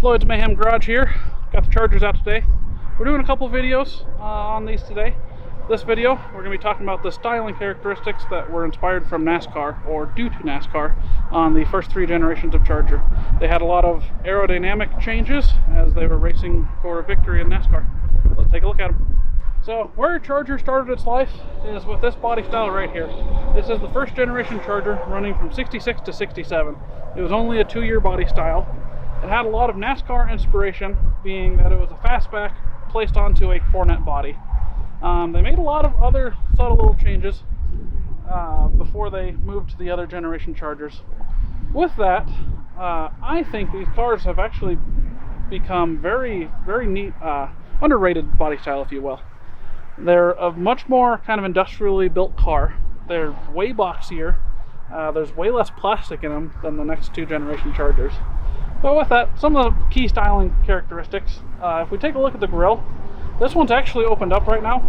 Floyd's Mayhem Garage here. Got the Chargers out today. We're doing a couple videos on these today. This video, we're going to be talking about the styling characteristics that were inspired from NASCAR, or due to NASCAR, on the first three generations of Charger. They had a lot of aerodynamic changes as they were racing for a victory in NASCAR. Let's take a look at them. So, where Charger started its life is with this body style right here. This is the first generation Charger running from 66 to 67. It was only a 2-year body style. It had a lot of NASCAR inspiration, being that it was a fastback placed onto a cornet body. They made a lot of other subtle little changes before they moved to the other generation Chargers. With that, I think these cars have actually become very neat, underrated body style, if you will. They're a much more kind of industrially built car. They're way boxier. There's way less plastic in them than the next two generation Chargers. But with that, some of the key styling characteristics. If we take a look at the grille, this one's actually opened up right now.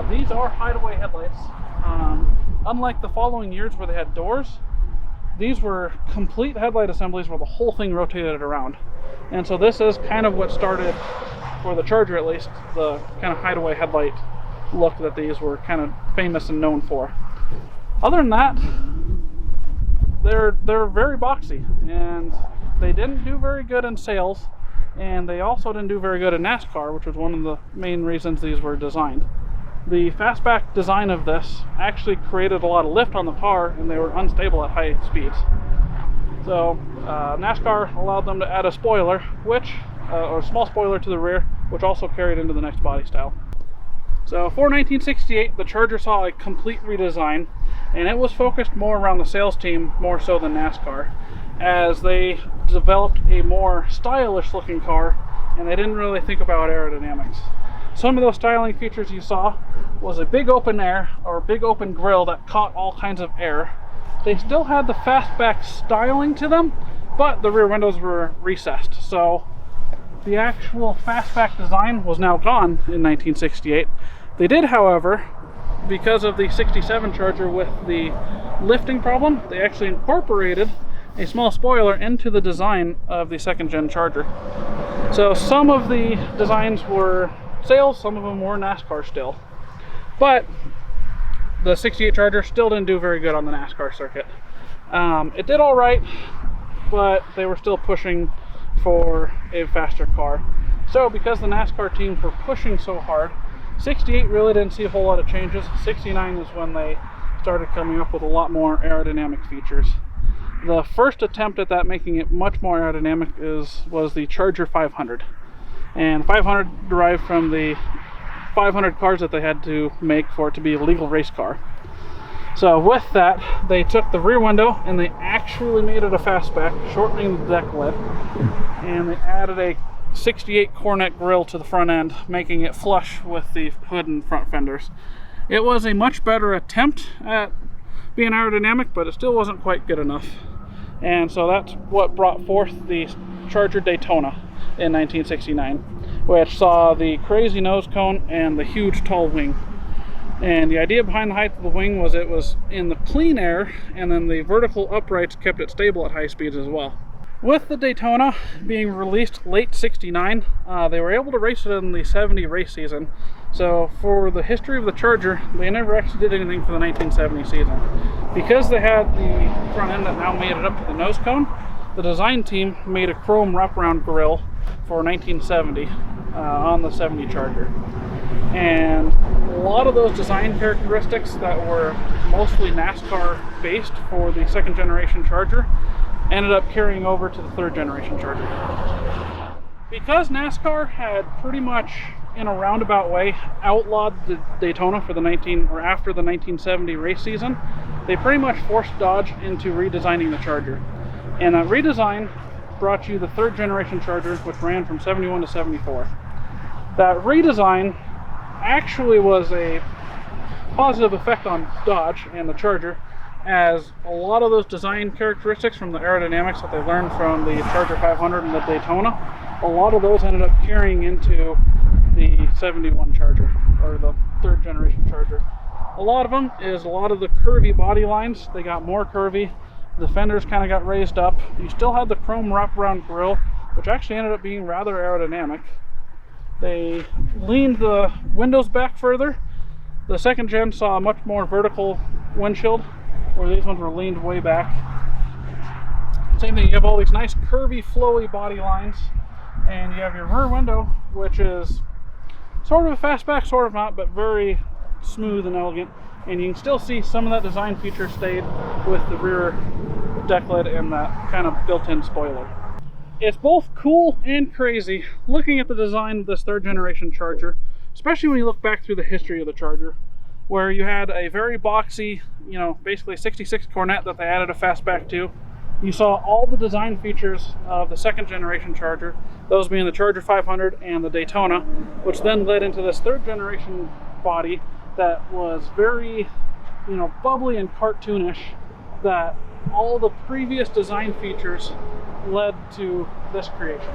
These are hideaway headlights. Unlike the following years where they had doors, these were complete headlight assemblies where the whole thing rotated around. And so this is kind of what started, for the Charger at least, the kind of hideaway headlight look that these were kind of famous and known for. Other than that, they're very boxy, and they didn't do very good in sales, and they also didn't do very good in NASCAR, which was one of the main reasons these were designed. The fastback design of this actually created a lot of lift on the car, and they were unstable at high speeds. So NASCAR allowed them to add a spoiler, or a small spoiler to the rear, which also carried into the next body style. So for 1968, the Charger saw a complete redesign, and it was focused more around the sales team more so than NASCAR, as they developed a more stylish looking car, and they didn't really think about aerodynamics. Some of those styling features you saw was a big open air, or big open grille that caught all kinds of air. They still had the fastback styling to them, but the rear windows were recessed. So the actual fastback design was now gone in 1968. They did, however, because of the 67 Charger with the lifting problem, they actually incorporated a small spoiler into the design of the second gen Charger. So some of the designs were sales, some of them were NASCAR still. But the 68 Charger still didn't do very good on the NASCAR circuit. It did all right, but they were still pushing for a faster car. So because the NASCAR teams were pushing so hard, 68 really didn't see a whole lot of changes. 69 is when they started coming up with a lot more aerodynamic features. The first attempt at that, making it much more aerodynamic, was the Charger 500. And 500 derived from the 500 cars that they had to make for it to be a legal race car. So with that, they took the rear window and they actually made it a fastback, shortening the deck lid, and they added a 68 cornet grille to the front end, making it flush with the hood and front fenders. It was a much better attempt at being aerodynamic, but it still wasn't quite good enough. And so that's what brought forth the Charger Daytona in 1969, which saw the crazy nose cone and the huge tall wing. And the idea behind the height of the wing was it was in the clean air, and then the vertical uprights kept it stable at high speeds as well. With the Daytona being released late 69, they were able to race it in the 70 race season. So for the history of the Charger, they never actually did anything for the 1970 season. Because they had the front end that now made it up to the nose cone, the design team made a chrome wraparound grille for 1970 on the 70 Charger. And a lot of those design characteristics that were mostly NASCAR based for the second generation Charger ended up carrying over to the third generation Charger. Because NASCAR had pretty much, in a roundabout way, outlawed the Daytona for the after the 1970 race season, they pretty much forced Dodge into redesigning the Charger. And that redesign brought you the third generation Charger, which ran from 71 to 74. That redesign actually was a positive effect on Dodge and the Charger, as a lot of those design characteristics from the aerodynamics that they learned from the Charger 500 and the Daytona, a lot of those ended up carrying into the 71 Charger, or the third generation Charger. A lot of them is a lot of the curvy body lines. They got more curvy. The fenders kind of got raised up. You still had the chrome wraparound grille, which actually ended up being rather aerodynamic. They leaned the windows back further. The second gen saw a much more vertical windshield, where these ones were leaned way back. Same thing, you have all these nice curvy, flowy body lines, and you have your rear window, which is sort of a fastback, sort of not, but very smooth and elegant. And you can still see some of that design feature stayed with the rear deck lid and that kind of built-in spoiler. It's both cool and crazy looking at the design of this third generation Charger, especially when you look back through the history of the Charger, where you had a very boxy, you know, basically 66 Cornet that they added a fastback to. You saw all the design features of the second generation Charger, those being the Charger 500 and the Daytona, which then led into this third generation body that was very, you know, bubbly and cartoonish, that all the previous design features led to this creation.